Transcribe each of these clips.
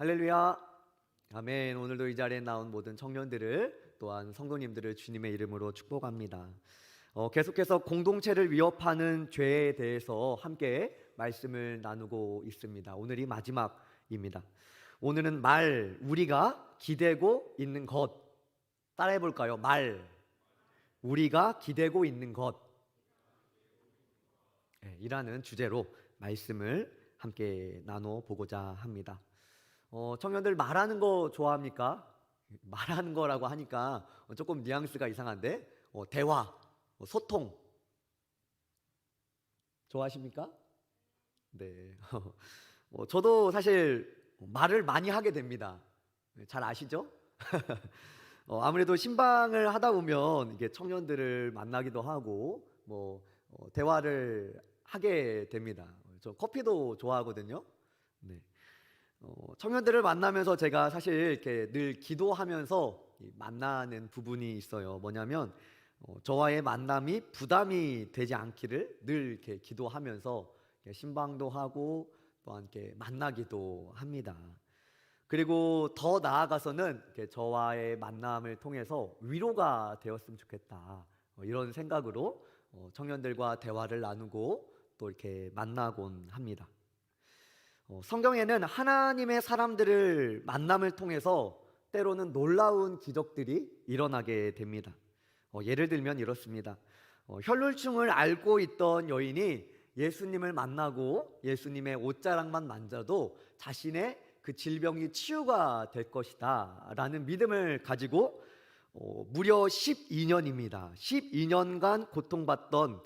할렐루야. 아멘. 오늘도 이 자리에 나온 모든 청년들을 또한 성도님들을 주님의 이름으로 축복합니다. 계속해서 공동체를 위협하는 죄에 대해서 함께 말씀을 나누고 있습니다. 오늘이 마지막입니다. 오늘은 우리가 기대고 있는 것. 따라해 볼까요? 우리가 기대고 있는 것. 이라는 주제로 말씀을 함께 나눠보고자 합니다. 청년들 말하는 거 좋아합니까? 말하는 거라고 하니까 조금 뉘앙스가 이상한데 대화, 소통 좋아하십니까? 네. 저도 사실 말을 많이 하게 됩니다. 잘 아시죠? 아무래도 신방을 하다 보면 이게 청년들을 만나기도 하고 대화를 하게 됩니다. 저 커피도 좋아하거든요. 네. 청년들을 만나면서 제가 사실 이렇게 늘 기도하면서 만나는 부분이 있어요. 뭐냐면 저와의 만남이 부담이 되지 않기를 늘 이렇게 기도하면서 신방도 하고 또한 이렇게 만나기도 합니다. 그리고 더 나아가서는 이렇게 저와의 만남을 통해서 위로가 되었으면 좋겠다, 이런 생각으로 청년들과 대화를 나누고 또 이렇게 만나곤 합니다. 성경에는 하나님의 사람들을 만남을 통해서 때로는 놀라운 기적들이 일어나게 됩니다. 예를 들면 이렇습니다. 혈루증을 앓고 있던 여인이 예수님을 만나고 예수님의 옷자락만 만져도 자신의 그 질병이 치유가 될 것이다 라는 믿음을 가지고 무려 12년입니다. 12년간 고통받던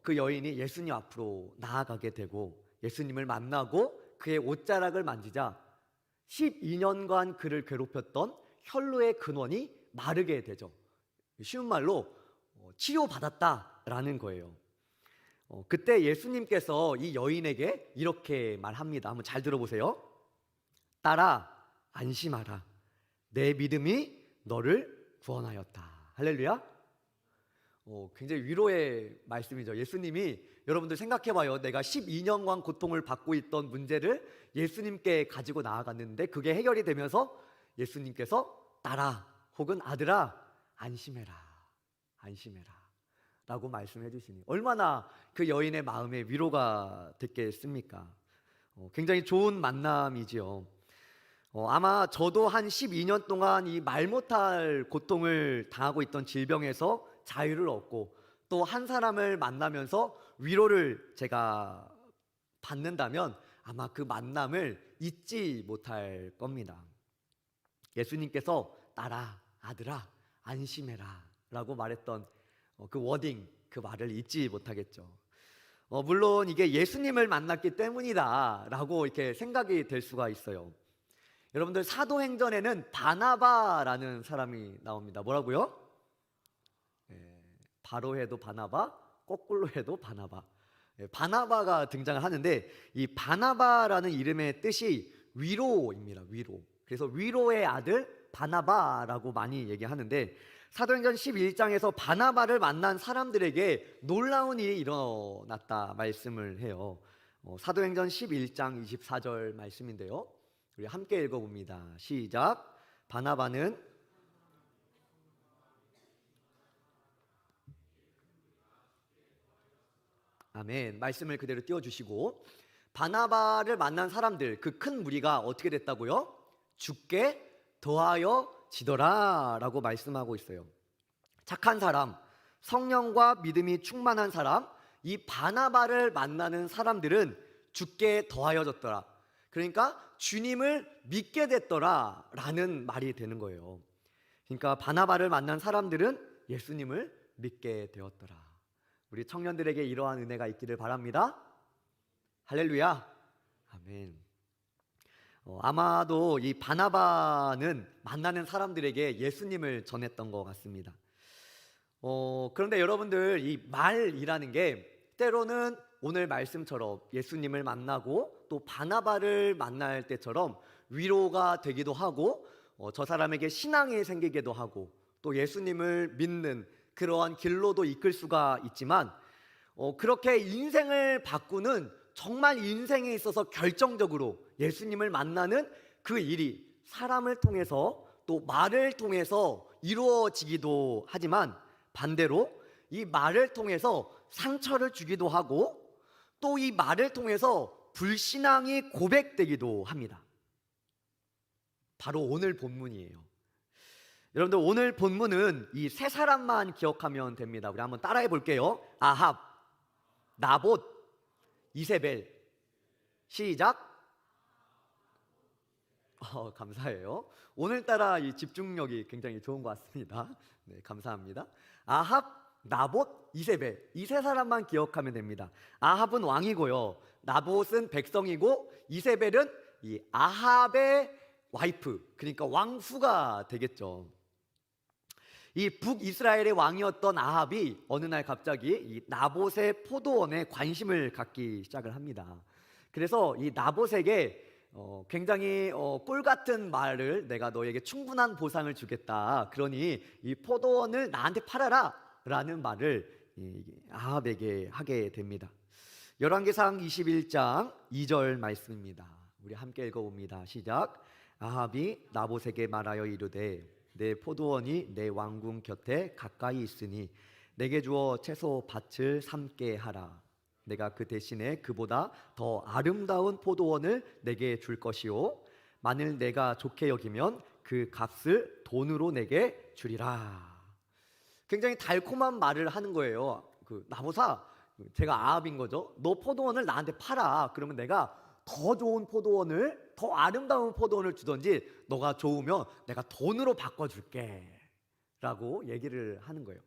그 여인이 예수님 앞으로 나아가게 되고 예수님을 만나고 그의 옷자락을 만지자 12년간 그를 괴롭혔던 혈루의 근원이 마르게 되죠. 쉬운 말로 치유받았다라는 거예요. 그때 예수님께서 이 여인에게 이렇게 말합니다. 한번 잘 들어보세요. 딸아, 안심하라. 내 믿음이 너를 구원하였다. 할렐루야. 굉장히 위로의 말씀이죠. 예수님이, 여러분들 생각해봐요. 내가 12년간 고통을 받고 있던 문제를 예수님께 가지고 나아갔는데 그게 해결이 되면서 예수님께서 딸아 혹은 아들아 안심해라 라고 말씀해 주시니 얼마나 그 여인의 마음에 위로가 됐겠습니까? 굉장히 좋은 만남이지요. 아마 저도 한 12년 동안 이 말 못할 고통을 당하고 있던 질병에서 자유를 얻고 또 한 사람을 만나면서 위로를 제가 받는다면 아마 그 만남을 잊지 못할 겁니다. 예수님께서 딸아, 아들아, 안심해라 라고 말했던 그 워딩, 그 말을 잊지 못하겠죠. 물론 이게 예수님을 만났기 때문이다 라고 이렇게 생각이 될 수가 있어요. 여러분들 사도행전에는 바나바라는 사람이 나옵니다. 뭐라고요? 바로 해도 바나바, 거꾸로 해도 바나바. 바나바가 등장을 하는데 이 바나바라는 이름의 뜻이 위로입니다. 위로. 그래서 위로의 아들 바나바라고 많이 얘기하는데 사도행전 11장에서 바나바를 만난 사람들에게 놀라운 일이 일어났다 말씀을 해요. 사도행전 11장 24절 말씀인데요. 우리 함께 읽어봅니다. 시작. 바나바는 아멘. 말씀을 그대로 띄워주시고 바나바를 만난 사람들, 그 큰 무리가 어떻게 됐다고요? 주께 더하여 지더라 라고 말씀하고 있어요. 착한 사람, 성령과 믿음이 충만한 사람, 이 바나바를 만나는 사람들은 주께 더하여졌더라. 그러니까 주님을 믿게 됐더라 라는 말이 되는 거예요. 그러니까 바나바를 만난 사람들은 예수님을 믿게 되었더라. 우리 청년들에게 이러한 은혜가 있기를 바랍니다. 할렐루야. 아멘. 아마도 이 바나바는 만나는 사람들에게 예수님을 전했던 것 같습니다. 그런데 여러분들, 이 말이라는 게 때로는 오늘 말씀처럼 예수님을 만나고 또 바나바를 만날 때처럼 위로가 되기도 하고 저 사람에게 신앙이 생기기도 하고 또 예수님을 믿는 그러한 길로도 이끌 수가 있지만 그렇게 인생을 바꾸는 정말 인생에 있어서 결정적으로 예수님을 만나는 그 일이 사람을 통해서 또 말을 통해서 이루어지기도 하지만 반대로 이 말을 통해서 상처를 주기도 하고 또 이 말을 통해서 불신앙이 고백되기도 합니다. 바로 오늘 본문이에요. 여러분들 오늘 본문은 이 세 사람만 기억하면 됩니다. 우리 한번 따라해 볼게요. 아합, 나봇, 이세벨. 시작. 감사해요. 오늘따라 이 집중력이 굉장히 좋은 것 같습니다. 네, 감사합니다. 아합, 나봇, 이세벨. 이 세 사람만 기억하면 됩니다. 아합은 왕이고요. 나봇은 백성이고 이세벨은 이 아합의 와이프, 그러니까 왕후가 되겠죠. 이 북이스라엘의 왕이었던 아합이 어느 날 갑자기 이 나봇의 포도원에 관심을 갖기 시작을 합니다. 그래서 이 나봇에게 굉장히 꿀 같은 말을, 내가 너에게 충분한 보상을 주겠다, 그러니 이 포도원을 나한테 팔아라 라는 말을 아합에게 하게 됩니다. 열왕기상 21장 2절 말씀입니다. 우리 함께 읽어봅니다. 시작. 아합이 나봇에게 말하여 이르되 내 포도원이 내 왕궁 곁에 가까이 있으니 내게 주어 채소 밭을 삼게 하라. 내가 그 대신에 그보다 더 아름다운 포도원을 내게 줄 것이요 만일 내가 좋게 여기면 그 값을 돈으로 내게 주리라. 굉장히 달콤한 말을 하는 거예요. 나보사, 제가 아합인 거죠. 너 포도원을 나한테 팔아. 그러면 내가 더 좋은 포도원을, 더 아름다운 포도원을 주던지, 너가 좋으면 내가 돈으로 바꿔줄게 라고 얘기를 하는 거예요.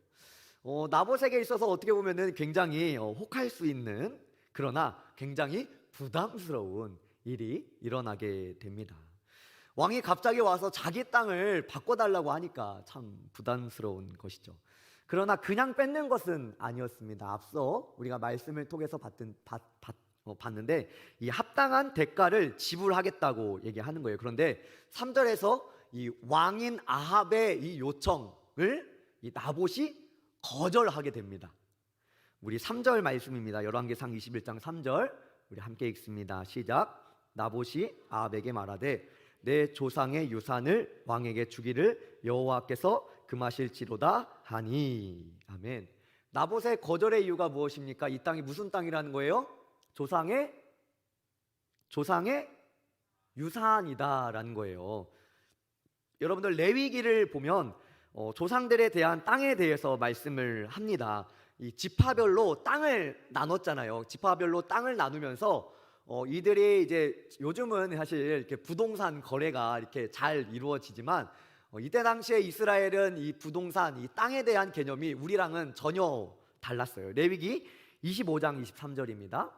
나봇에게 있어서 어떻게 보면은 굉장히 혹할 수 있는, 그러나 굉장히 부담스러운 일이 일어나게 됩니다. 왕이 갑자기 와서 자기 땅을 바꿔달라고 하니까 참 부담스러운 것이죠. 그러나 그냥 뺏는 것은 아니었습니다. 앞서 우리가 말씀을 통해서 봤는데 이 합당한 대가를 지불하겠다고 얘기하는 거예요. 그런데 3절에서 이 왕인 아합의 이 요청을 이 나봇이 거절하게 됩니다. 우리 3절 말씀입니다. 열왕기상 21장 3절 우리 함께 읽습니다. 시작. 나봇이 아합에게 말하되 내 조상의 유산을 왕에게 주기를 여호와께서 금하실지로다 하니. 아멘. 나봇의 거절의 이유가 무엇입니까? 이 땅이 무슨 땅이라는 거예요? 조상의 유산이다라는 거예요. 여러분들 레위기를 보면 조상들에 대한 땅에 대해서 말씀을 합니다. 이 지파별로 땅을 나눴잖아요. 지파별로 땅을 나누면서 이들이 이제 요즘은 사실 이렇게 부동산 거래가 이렇게 잘 이루어지지만 이때 당시에 이스라엘은 이 부동산, 이 땅에 대한 개념이 우리랑은 전혀 달랐어요. 레위기 25장 23절입니다.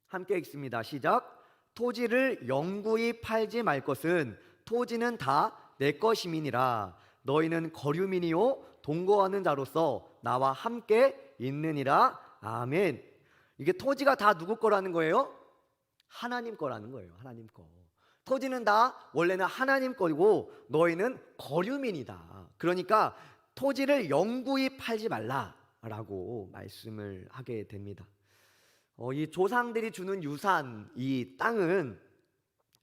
함께 읽습니다. 시작. 토지를 영구히 팔지 말 것은 토지는 다 내 것임이니라. 너희는 거류민이요 동거하는 자로서 나와 함께 있느니라. 아멘. 이게 토지가 다 누구 거라는 거예요? 하나님 거라는 거예요. 하나님 거. 토지는 다 원래는 하나님 거고 너희는 거류민이다. 그러니까 토지를 영구히 팔지 말라라고 말씀을 하게 됩니다. 이 조상들이 주는 유산, 이 땅은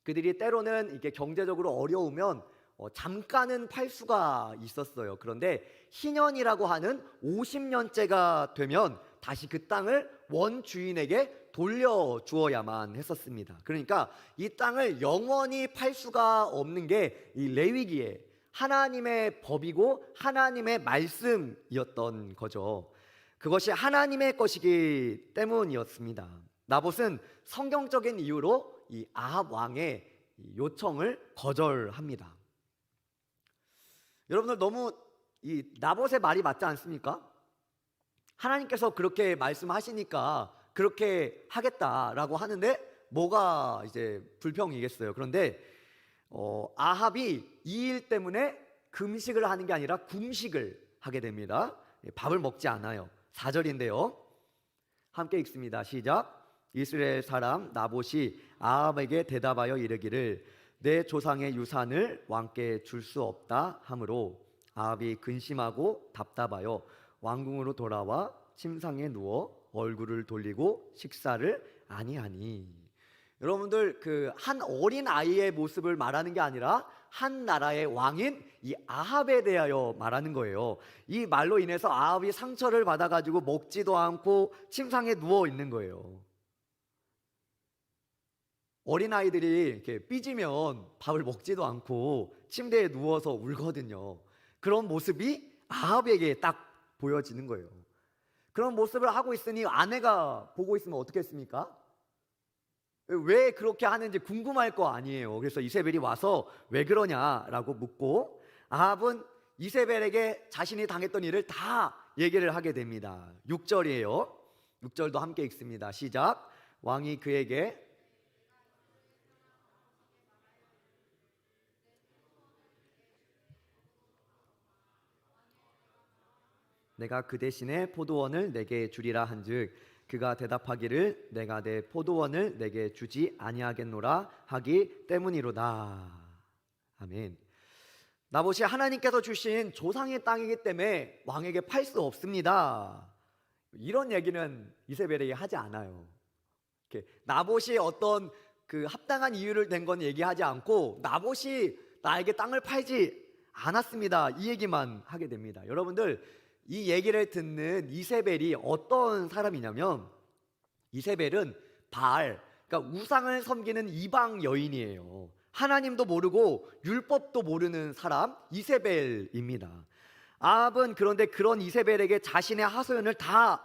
그들이 때로는 이게 경제적으로 어려우면 잠깐은 팔 수가 있었어요. 그런데 희년이라고 하는 50년째가 되면 다시 그 땅을 원주인에게 돌려주어야만 했었습니다. 그러니까 이 땅을 영원히 팔 수가 없는 게 이 레위기에 하나님의 법이고 하나님의 말씀이었던 거죠. 그것이 하나님의 것이기 때문이었습니다. 나봇은 성경적인 이유로 이 아합 왕의 요청을 거절합니다. 여러분들 너무 이 나봇의 말이 맞지 않습니까? 하나님께서 그렇게 말씀하시니까 그렇게 하겠다라고 하는데 뭐가 이제 불평이겠어요. 그런데 아합이 이 일 때문에 금식을 하는 게 아니라 금식을 하게 됩니다. 밥을 먹지 않아요. 4절인데요. 함께 읽습니다. 시작. 이스라엘 사람 나봇이 아합에게 대답하여 이르기를 내 조상의 유산을 왕께 줄 수 없다 하므로 아합이 근심하고 답답하여 왕궁으로 돌아와 침상에 누워 얼굴을 돌리고 식사를 아니하니. 여러분들 그 한 어린 아이의 모습을 말하는 게 아니라 한 나라의 왕인 이 아합에 대하여 말하는 거예요. 이 말로 인해서 아합이 상처를 받아가지고 먹지도 않고 침상에 누워 있는 거예요. 어린 아이들이 이렇게 삐지면 밥을 먹지도 않고 침대에 누워서 울거든요. 그런 모습이 아합에게 딱 보여지는 거예요. 그런 모습을 하고 있으니 아내가 보고 있으면 어떻겠습니까? 왜 그렇게 하는지 궁금할 거 아니에요. 그래서 이세벨이 와서 왜 그러냐라고 묻고 아합은 이세벨에게 자신이 당했던 일을 다 얘기를 하게 됩니다. 6절이에요. 6절도 함께 읽습니다. 시작. 왕이 그에게 내가 그 대신에 포도원을 내게 주리라 한즉 그가 대답하기를 내가 내 포도원을 내게 주지 아니하겠노라 하기 때문이로다. 아멘. 나봇이 하나님께서 주신 조상의 땅이기 때문에 왕에게 팔 수 없습니다. 이런 얘기는 이세벨에게 하지 않아요. 나봇이 어떤 그 합당한 이유를 낸 건 얘기하지 않고 나봇이 나에게 땅을 팔지 않았습니다. 이 얘기만 하게 됩니다. 여러분들 이 얘기를 듣는 이세벨이 어떤 사람이냐면 이세벨은 바알, 그러니까 우상을 섬기는 이방 여인이에요. 하나님도 모르고 율법도 모르는 사람 이세벨입니다. 아합은 그런데 그런 이세벨에게 자신의 하소연을 다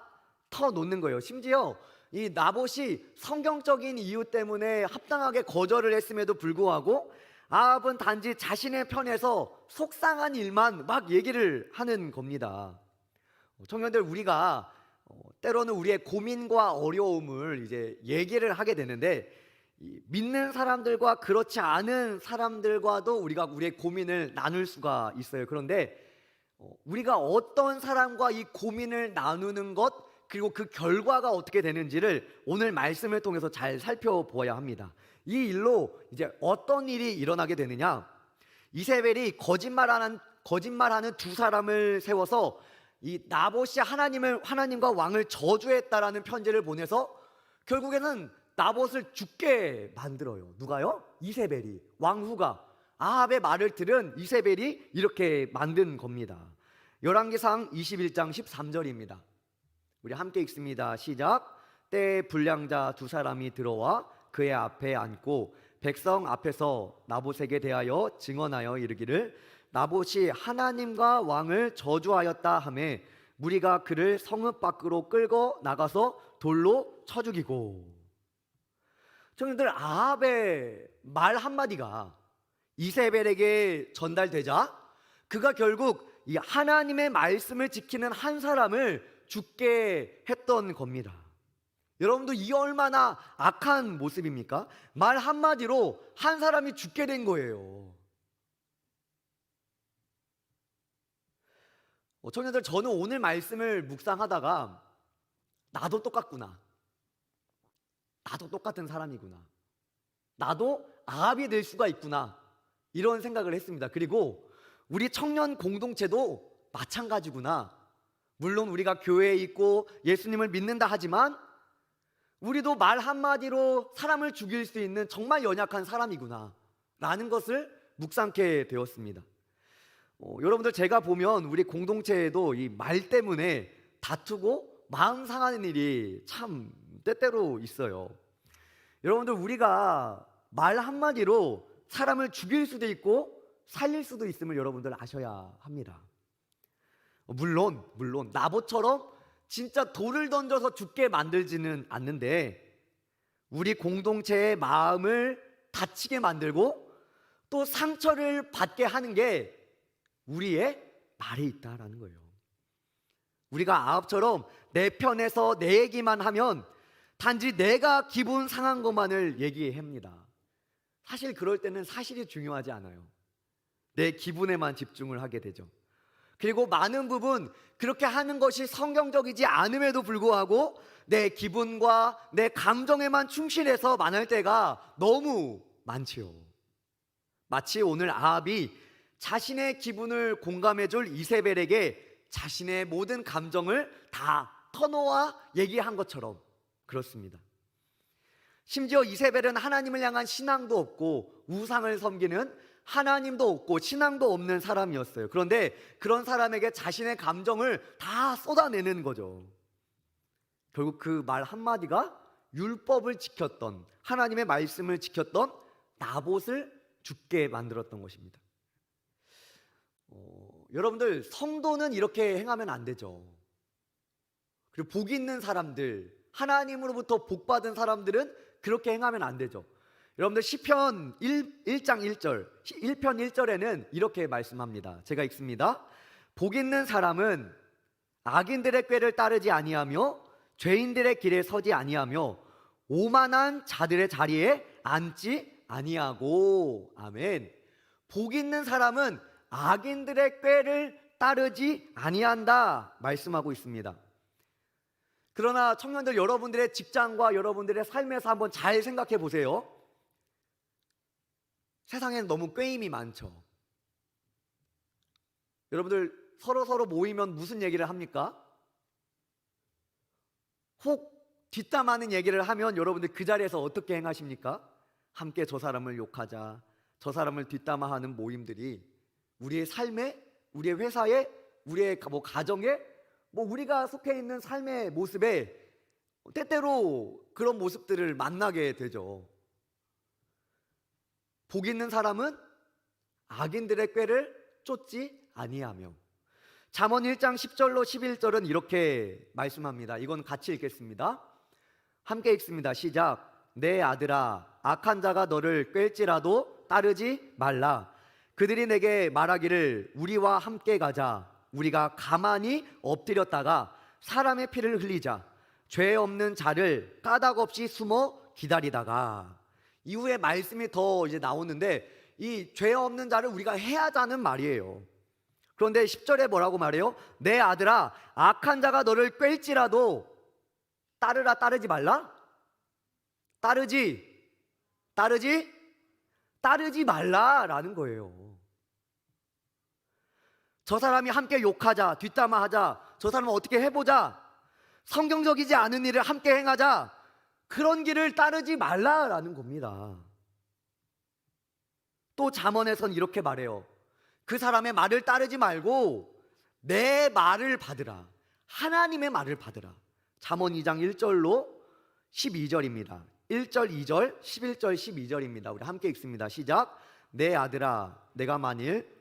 터놓는 거예요. 심지어 이 나봇이 성경적인 이유 때문에 합당하게 거절을 했음에도 불구하고 아합은 단지 자신의 편에서 속상한 일만 막 얘기를 하는 겁니다. 청년들, 우리가 때로는 우리의 고민과 어려움을 이제 얘기를 하게 되는데 믿는 사람들과 그렇지 않은 사람들과도 우리가 우리의 고민을 나눌 수가 있어요. 그런데 우리가 어떤 사람과 이 고민을 나누는 것 그리고 그 결과가 어떻게 되는지를 오늘 말씀을 통해서 잘 살펴보아야 합니다. 이 일로 이제 어떤 일이 일어나게 되느냐, 이세벨이 거짓말하는 두 사람을 세워서 이 나봇이 하나님과 왕을 저주했다라는 편지를 보내서 결국에는 나봇을 죽게 만들어요. 누가요? 이세벨이, 왕후가 아합의 말을 들은 이세벨이 이렇게 만든 겁니다. 열왕기상 21장 13절입니다. 우리 함께 읽습니다. 시작. 때에 불량자 두 사람이 들어와 그의 앞에 앉고 백성 앞에서 나봇에게 대하여 증언하여 이르기를 나봇이 하나님과 왕을 저주하였다 하매 무리가 그를 성읍 밖으로 끌고 나가서 돌로 쳐 죽이고. 청년들, 아합의 말 한마디가 이세벨에게 전달되자 그가 결국 이 하나님의 말씀을 지키는 한 사람을 죽게 했던 겁니다. 여러분도 이 얼마나 악한 모습입니까? 말 한마디로 한 사람이 죽게 된 거예요. 청년들, 저는 오늘 말씀을 묵상하다가 나도 똑같구나, 나도 똑같은 사람이구나, 나도 아합이 될 수가 있구나, 이런 생각을 했습니다. 그리고 우리 청년 공동체도 마찬가지구나. 물론 우리가 교회에 있고 예수님을 믿는다 하지만 우리도 말 한마디로 사람을 죽일 수 있는 정말 연약한 사람이구나 라는 것을 묵상케 되었습니다. 여러분들, 제가 보면 우리 공동체에도 이 말 때문에 다투고 마음 상하는 일이 참 때때로 있어요. 여러분들, 우리가 말 한마디로 사람을 죽일 수도 있고 살릴 수도 있음을 여러분들 아셔야 합니다. 물론 나봇처럼 진짜 돌을 던져서 죽게 만들지는 않는데 우리 공동체의 마음을 다치게 만들고 또 상처를 받게 하는 게 우리의 말에 있다라는 거예요. 우리가 아합처럼 내 편에서 내 얘기만 하면 단지 내가 기분 상한 것만을 얘기합니다. 사실 그럴 때는 사실이 중요하지 않아요. 내 기분에만 집중을 하게 되죠. 그리고 많은 부분 그렇게 하는 것이 성경적이지 않음에도 불구하고 내 기분과 내 감정에만 충실해서 말할 때가 너무 많지요. 마치 오늘 아합이 자신의 기분을 공감해줄 이세벨에게 자신의 모든 감정을 다 터놓아 얘기한 것처럼 그렇습니다. 심지어 이세벨은 하나님을 향한 신앙도 없고 우상을 섬기는 하나님도 없고 신앙도 없는 사람이었어요. 그런데 그런 사람에게 자신의 감정을 다 쏟아내는 거죠. 결국 그 말 한마디가 율법을 지켰던, 하나님의 말씀을 지켰던 나봇을 죽게 만들었던 것입니다. 여러분들, 성도는 이렇게 행하면 안 되죠. 그리고 복 있는 사람들, 하나님으로부터 복 받은 사람들은 그렇게 행하면 안 되죠. 여러분들, 시편 1장 1절, 1편 1절에는 이렇게 말씀합니다. 제가 읽습니다. 복 있는 사람은 악인들의 꾀를 따르지 아니하며 죄인들의 길에 서지 아니하며 오만한 자들의 자리에 앉지 아니하고. 아멘. 복 있는 사람은 악인들의 꾀를 따르지 아니한다 말씀하고 있습니다. 그러나 청년들, 여러분들의 직장과 여러분들의 삶에서 한번 잘 생각해 보세요. 세상에는 너무 꾀임이 많죠. 여러분들, 서로 모이면 무슨 얘기를 합니까? 혹 뒷담하는 얘기를 하면 여러분들 그 자리에서 어떻게 행하십니까? 함께 저 사람을 욕하자, 저 사람을 뒷담화하는 모임들이 우리의 삶에, 우리의 회사에, 우리의 가정에, 우리가 속해 있는 삶의 모습에 때때로 그런 모습들을 만나게 되죠. 복 있는 사람은 악인들의 꾀를 쫓지 아니하며. 잠언 1장 10절로 11절은 이렇게 말씀합니다. 이건 같이 읽겠습니다. 함께 읽습니다. 시작. 내 아들아, 악한 자가 너를 꿰일지라도 따르지 말라. 그들이 내게 말하기를 우리와 함께 가자. 우리가 가만히 엎드렸다가 사람의 피를 흘리자. 죄 없는 자를 까닭 없이 숨어 기다리다가. 이후에 말씀이 더 이제 나오는데, 이 죄 없는 자를 우리가 해하자는 말이에요. 그런데 10절에 뭐라고 말해요? 내 아들아, 악한 자가 너를 꿰일지라도 따르라, 따르지 말라? 따르지 말라라는 거예요. 저 사람이 함께 욕하자, 뒷담화하자, 저 사람을 어떻게 해보자, 성경적이지 않은 일을 함께 행하자, 그런 길을 따르지 말라라는 겁니다. 또 잠언에선 이렇게 말해요. 그 사람의 말을 따르지 말고 내 말을 받으라. 하나님의 말을 받으라. 잠언 2장 1절로 12절입니다. 1절, 2절, 11절, 12절입니다. 우리 함께 읽습니다. 시작. 내 아들아, 내가 만일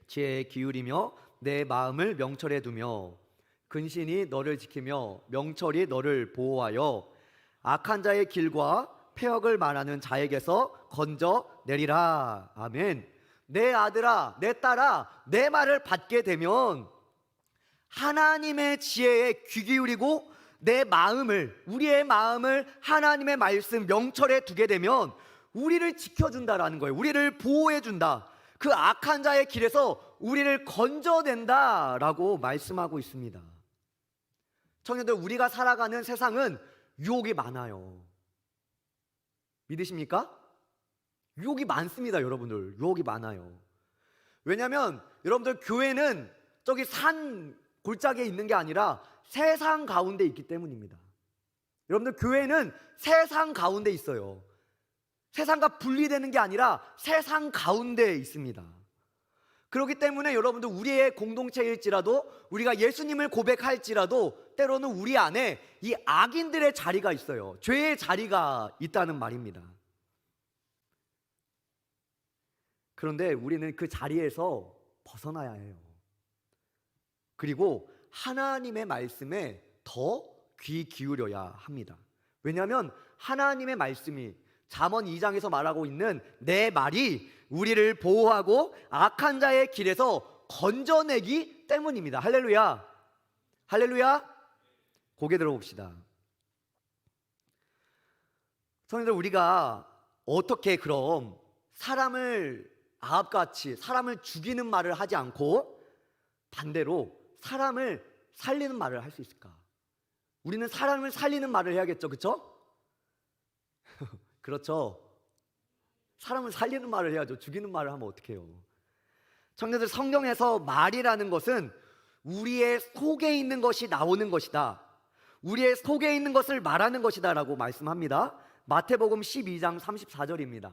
지혜에 기울이며 내 마음을 명철에 두며 근신이 너를 지키며 명철이 너를 보호하여 악한 자의 길과 폐역을 말하는 자에게서 건져내리라. 아멘. 내 아들아, 내 딸아, 내 말을 받게 되면 하나님의 지혜에 귀 기울이고 내 마음을, 우리의 마음을 하나님의 말씀 명철에 두게 되면 우리를 지켜준다라는 거예요. 우리를 보호해준다. 그 악한 자의 길에서 우리를 건져낸다라고 말씀하고 있습니다. 청년들, 우리가 살아가는 세상은 유혹이 많아요. 믿으십니까? 유혹이 많습니다. 여러분들, 유혹이 많아요. 왜냐하면 여러분들, 교회는 저기 산 골짜기에 있는 게 아니라 세상 가운데 있기 때문입니다. 여러분들, 교회는 세상 가운데 있어요. 세상과 분리되는 게 아니라 세상 가운데 있습니다. 그렇기 때문에 여러분들, 우리의 공동체일지라도, 우리가 예수님을 고백할지라도 때로는 우리 안에 이 악인들의 자리가 있어요. 죄의 자리가 있다는 말입니다. 그런데 우리는 그 자리에서 벗어나야 해요. 그리고 하나님의 말씀에 더 귀 기울여야 합니다. 왜냐하면 하나님의 말씀이 잠언 2장에서 말하고 있는 내 말이 우리를 보호하고 악한 자의 길에서 건져내기 때문입니다. 할렐루야. 할렐루야. 고개 들어봅시다. 성도들, 우리가 어떻게 그럼 사람을 아합같이 사람을 죽이는 말을 하지 않고 반대로 사람을 살리는 말을 할 수 있을까? 우리는 사람을 살리는 말을 해야겠죠, 그렇죠? 그렇죠. 사람을 살리는 말을 해야죠. 죽이는 말을 하면 어떡해요? 청년들, 성경에서 말이라는 것은 우리의 속에 있는 것이 나오는 것이다, 우리의 속에 있는 것을 말하는 것이다 라고 말씀합니다. 마태복음 12장 34절입니다.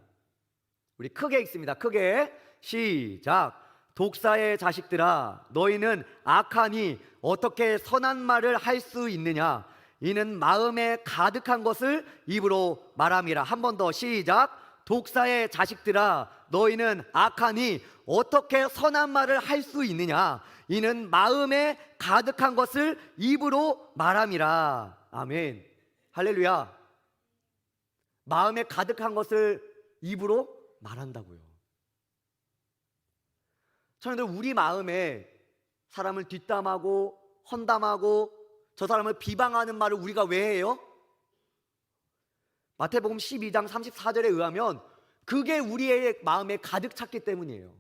우리 크게 읽습니다. 크게 시작. 독사의 자식들아, 너희는 악하니 어떻게 선한 말을 할 수 있느냐? 이는 마음에 가득한 것을 입으로 말함이라. 한 번 더 시작. 독사의 자식들아, 너희는 악하니 어떻게 선한 말을 할 수 있느냐? 이는 마음에 가득한 것을 입으로 말함이라. 아멘. 할렐루야. 마음에 가득한 것을 입으로 말한다고요. 저는 우리 마음에 사람을 뒷담하고 헌담하고 저 사람을 비방하는 말을 우리가 왜 해요? 마태복음 12장 34절에 의하면 그게 우리의 마음에 가득 찼기 때문이에요.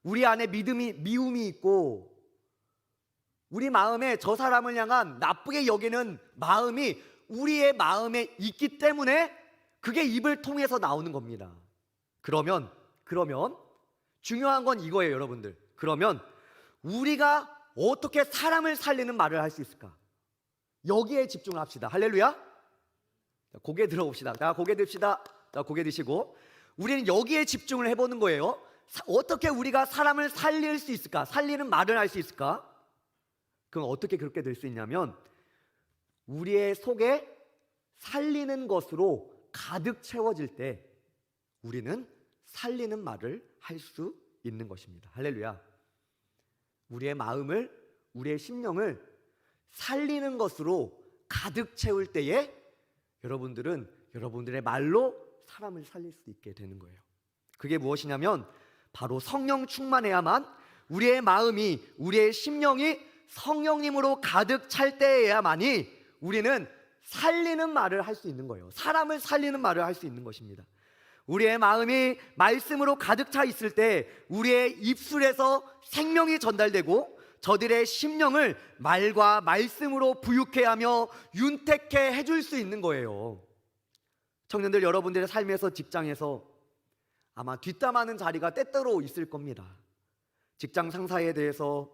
우리 안에 미움이 있고 우리 마음에 저 사람을 향한 나쁘게 여기는 마음이 우리의 마음에 있기 때문에 그게 입을 통해서 나오는 겁니다. 그러면 중요한 건 이거예요, 여러분들. 그러면 우리가 어떻게 사람을 살리는 말을 할 수 있을까? 여기에 집중을 합시다. 할렐루야. 고개 들어봅시다. 자, 고개 듭시다. 자, 고개 드시고 우리는 여기에 집중을 해보는 거예요. 어떻게 우리가 사람을 살릴 수 있을까? 살리는 말을 할 수 있을까? 그럼 어떻게 그렇게 될 수 있냐면 우리의 속에 살리는 것으로 가득 채워질 때 우리는 살리는 말을 할 수 있는 것입니다. 할렐루야. 우리의 마음을, 우리의 심령을 살리는 것으로 가득 채울 때에 여러분들은 여러분들의 말로 사람을 살릴 수 있게 되는 거예요. 그게 무엇이냐면 바로 성령 충만해야만 우리의 마음이, 우리의 심령이 성령님으로 가득 찰 때에야만이 우리는 살리는 말을 할 수 있는 거예요. 사람을 살리는 말을 할 수 있는 것입니다. 우리의 마음이 말씀으로 가득 차 있을 때 우리의 입술에서 생명이 전달되고 저들의 심령을 말과 말씀으로 부유케 하며 윤택케 해줄 수 있는 거예요. 청년들, 여러분들의 삶에서, 직장에서 아마 뒷담하는 자리가 때때로 있을 겁니다. 직장 상사에 대해서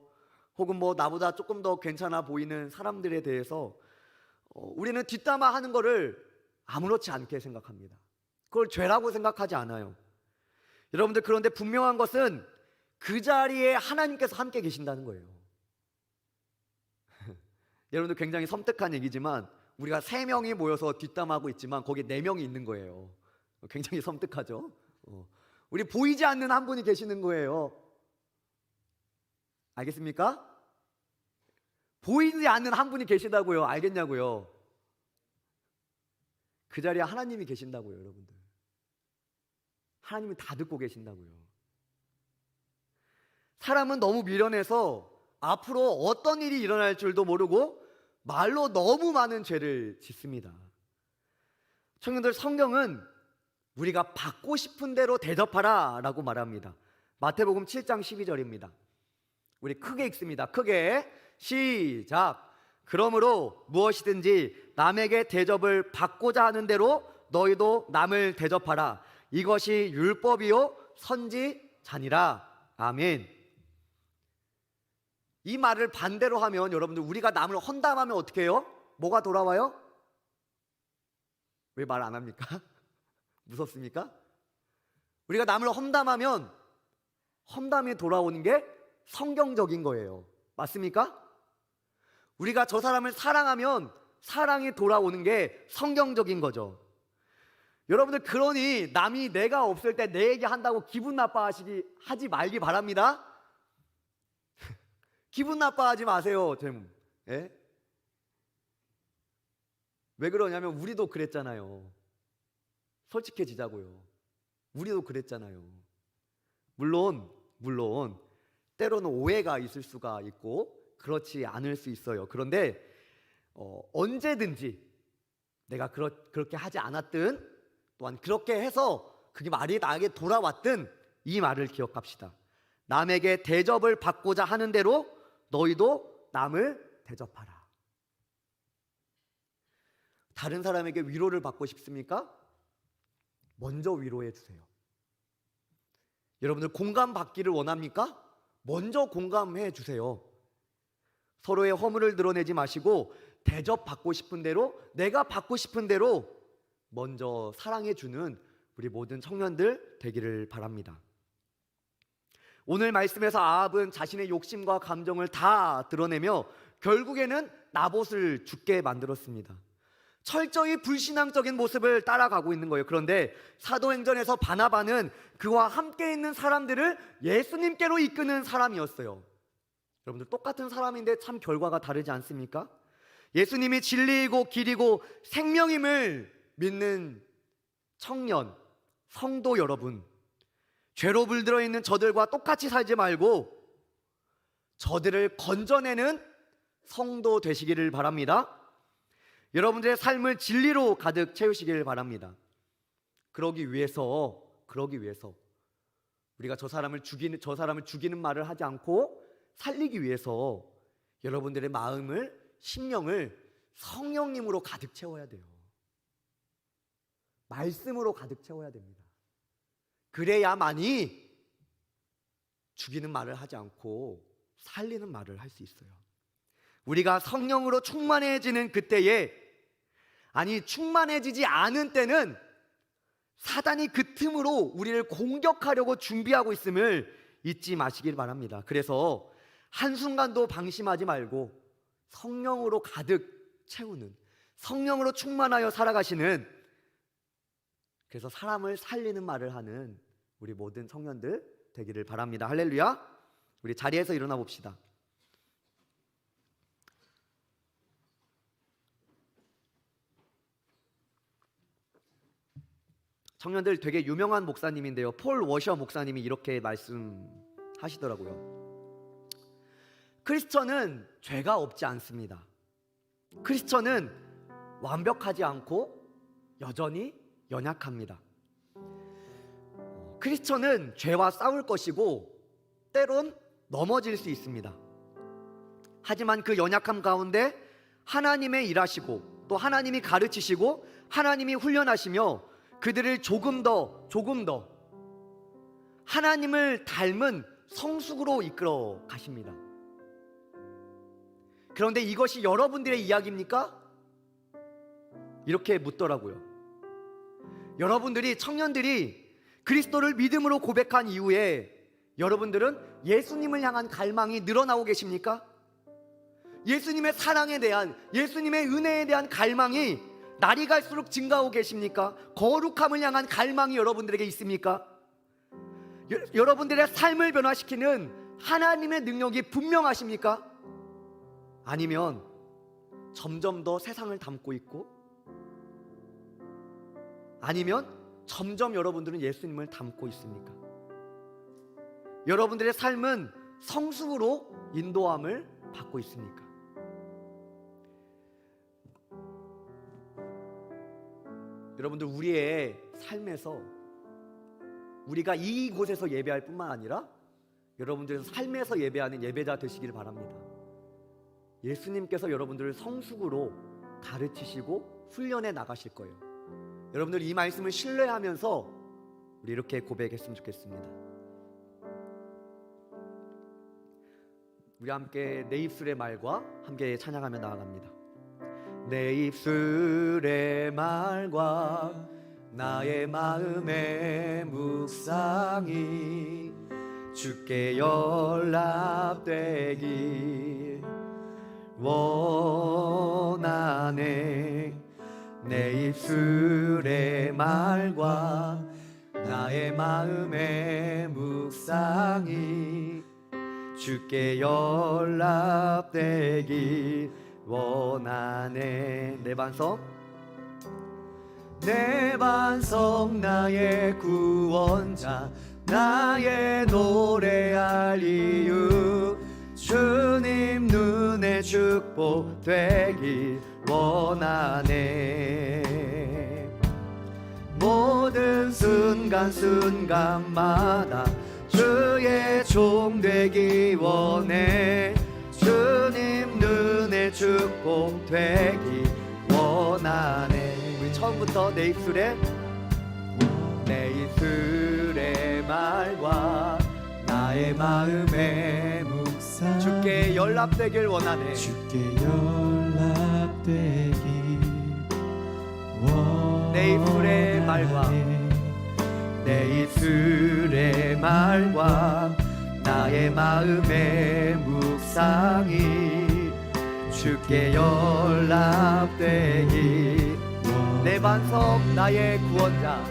혹은 나보다 조금 더 괜찮아 보이는 사람들에 대해서 우리는 뒷담화하는 거를 아무렇지 않게 생각합니다. 그걸 죄라고 생각하지 않아요. 여러분들, 그런데 분명한 것은 그 자리에 하나님께서 함께 계신다는 거예요. 여러분들, 굉장히 섬뜩한 얘기지만 우리가 3명이 모여서 뒷담하고 있지만 거기 4명이 있는 거예요. 굉장히 섬뜩하죠. 우리 보이지 않는 한 분이 계시는 거예요. 알겠습니까? 보이지 않는 한 분이 계시다고요. 알겠냐고요? 그 자리에 하나님이 계신다고요, 여러분들. 하나님이 다 듣고 계신다고요. 사람은 너무 미련해서 앞으로 어떤 일이 일어날 줄도 모르고 말로 너무 많은 죄를 짓습니다. 청년들, 성경은 우리가 받고 싶은 대로 대접하라 라고 말합니다. 마태복음 7장 12절입니다. 우리 크게 읽습니다. 크게 시작. 그러므로 무엇이든지 남에게 대접을 받고자 하는 대로 너희도 남을 대접하라. 이것이 율법이요 선지자니라. 아멘. 이 말을 반대로 하면 여러분들, 우리가 남을 헌담하면 어떻게 해요? 뭐가 돌아와요? 왜 말 안 합니까? 무섭습니까? 우리가 남을 험담하면 험담이 돌아오는 게 성경적인 거예요. 맞습니까? 우리가 저 사람을 사랑하면 사랑이 돌아오는 게 성경적인 거죠. 여러분들, 그러니 남이 내가 없을 때 내 얘기 한다고 기분 나빠하지 말기 바랍니다. 기분 나빠하지 마세요. 예? 왜 그러냐면 우리도 그랬잖아요. 솔직해지자고요. 우리도 그랬잖아요. 물론 때로는 오해가 있을 수가 있고 그렇지 않을 수 있어요. 그런데 언제든지 내가 그렇게 하지 않았든 또한 그렇게 해서 그게 말이 나에게 돌아왔든 이 말을 기억합시다. 남에게 대접을 받고자 하는 대로 너희도 남을 대접하라. 다른 사람에게 위로를 받고 싶습니까? 먼저 위로해 주세요. 여러분들, 공감받기를 원합니까? 먼저 공감해 주세요. 서로의 허물을 드러내지 마시고 대접받고 싶은 대로, 내가 받고 싶은 대로 먼저 사랑해주는 우리 모든 청년들 되기를 바랍니다. 오늘 말씀에서 아합은 자신의 욕심과 감정을 다 드러내며 결국에는 나봇을 죽게 만들었습니다. 철저히 불신앙적인 모습을 따라가고 있는 거예요. 그런데 사도행전에서 바나바는 그와 함께 있는 사람들을 예수님께로 이끄는 사람이었어요. 여러분들, 똑같은 사람인데 참 결과가 다르지 않습니까? 예수님이 진리이고 길이고 생명임을 믿는 청년, 성도 여러분, 죄로 물들어 있는 저들과 똑같이 살지 말고 저들을 건져내는 성도 되시기를 바랍니다. 여러분들의 삶을 진리로 가득 채우시기를 바랍니다. 그러기 위해서 우리가 저 사람을 죽이는 말을 하지 않고 살리기 위해서 여러분들의 마음을, 심령을 성령님으로 가득 채워야 돼요. 말씀으로 가득 채워야 됩니다. 그래야만이 죽이는 말을 하지 않고 살리는 말을 할 수 있어요. 우리가 성령으로 충만해지는 그때에, 아니 충만해지지 않은 때는 사단이 그 틈으로 우리를 공격하려고 준비하고 있음을 잊지 마시길 바랍니다. 그래서 한순간도 방심하지 말고 성령으로 가득 채우는, 성령으로 충만하여 살아가시는, 그래서 사람을 살리는 말을 하는 우리 모든 청년들 되기를 바랍니다. 할렐루야. 우리 자리에서 일어나 봅시다. 청년들, 되게 유명한 목사님인데요, 폴 워셔 목사님이 이렇게 말씀하시더라고요. 크리스천은 죄가 없지 않습니다. 크리스천은 완벽하지 않고 여전히 연약합니다. 크리스천은 죄와 싸울 것이고 때론 넘어질 수 있습니다. 하지만 그 연약함 가운데 하나님의 일하시고 또 하나님이 가르치시고 하나님이 훈련하시며 그들을 조금 더 하나님을 닮은 성숙으로 이끌어 가십니다. 그런데 이것이 여러분들의 이야기입니까? 이렇게 묻더라고요. 여러분들이, 청년들이 그리스도를 믿음으로 고백한 이후에 여러분들은 예수님을 향한 갈망이 늘어나고 계십니까? 예수님의 사랑에 대한, 예수님의 은혜에 대한 갈망이 날이 갈수록 증가하고 계십니까? 거룩함을 향한 갈망이 여러분들에게 있습니까? 여러분들의 삶을 변화시키는 하나님의 능력이 분명하십니까? 아니면 점점 더 세상을 닮고 있고, 아니면 점점 여러분들은 예수님을 닮고 있습니까? 여러분들의 삶은 성숙으로 인도함을 받고 있습니까? 여러분들, 우리의 삶에서 우리가 이곳에서 예배할 뿐만 아니라 여러분들의 삶에서 예배하는 예배자 되시길 바랍니다. 예수님께서 여러분들을 성숙으로 가르치시고 훈련해 나가실 거예요. 여러분들 이 말씀을 신뢰하면서 우리 이렇게 고백했으면 좋겠습니다. 우리 함께 내 입술의 말과 함께 찬양하며 나아갑니다. 내 입술의 말과 나의 마음의 묵상이 주께 연락되길 원하네. 내 입술의 말과 나의 마음의 묵상이 주께 연락되길 원하네. 내 반석 나의 구원자, 나의 노래할 이유, 주님 눈에 축복 되길 원하네. 모든 순간마다 주의 종 되기 원해. 주님 눈에 축복 되기 원하네. 우리 처음부터 내 입술의 말과 나의 마음의 묵상 주께 연락되길 원하네. 주께 연락되길 내 입술의 말과 내 입술의 말과 나의 마음의 묵상이 주께 연락되기. 내 반석 나의 구원자,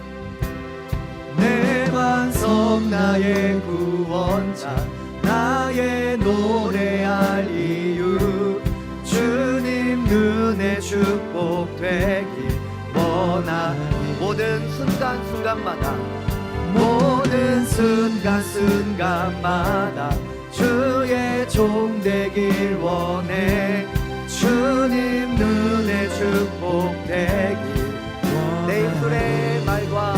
내 반석 나의 구원자, 나의 노래할 이유, 주님 은혜 축복되기 원하니. 모든 순간순간마다, 모든 순간순간마다 주의 종 되길 원해. 주님 눈에 축복되길. 내 입술의 말과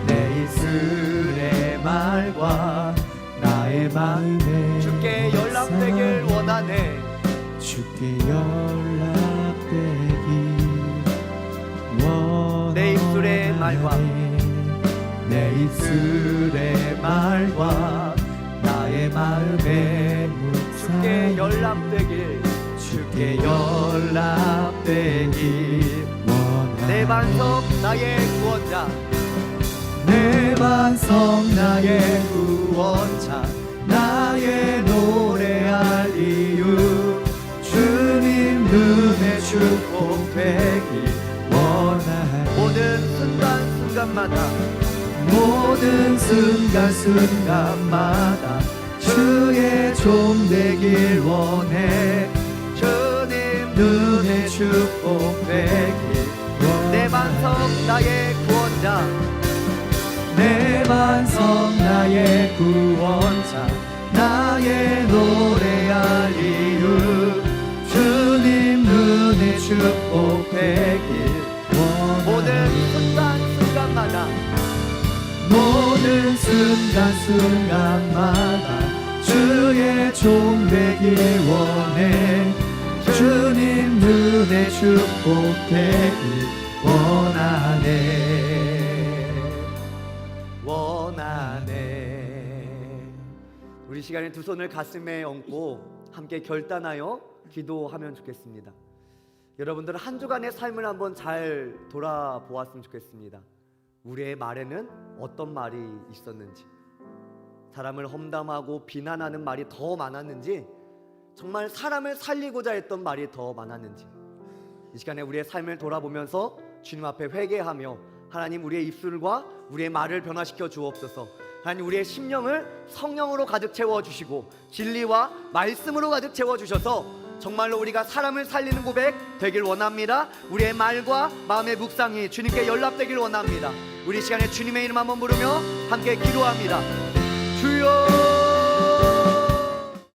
내 입술의 말과 나의 마음에 주께 연락되길 원하네. 주께 연락되길 원하네. 내 입술의 말과 내 입술의 말과 나의 마음에 주께 연락되길, 주께 연락되길 원하네. 내 반석 나의 구원자, 내 반석 나의 구원자, 나의 노래할 이유, 주님 눈에 축복되길 원하네. 모든 순간순간마다, 모든 순간순간마다 주의 종 되길 원해. 주님 눈에 축복되길. 내 반석 나의 구원자, 내 반석 나의 구원자, 나의 노래할 이유, 주님 눈에 축복되길. 모든 순간순간마다, 모든 순간순간마다 주의 종 되길 원해. 주님 눈에 축복되길 원하네. 원하네. 우리 시간에 두 손을 가슴에 얹고 함께 결단하여 기도하면 좋겠습니다. 여러분들 한 주간의 삶을 한번 잘 돌아보았으면 좋겠습니다. 우리의 말에는 어떤 말이 있었는지, 사람을 험담하고 비난하는 말이 더 많았는지, 정말 사람을 살리고자 했던 말이 더 많았는지, 이 시간에 우리의 삶을 돌아보면서 주님 앞에 회개하며, 하나님 우리의 입술과 우리의 말을 변화시켜 주옵소서. 하나님 우리의 심령을 성령으로 가득 채워주시고 진리와 말씀으로 가득 채워주셔서 정말로 우리가 사람을 살리는 고백 되길 원합니다. 우리의 말과 마음의 묵상이 주님께 연락되길 원합니다. 우리 시간에 주님의 이름 한번 부르며 함께 기도합니다. 주여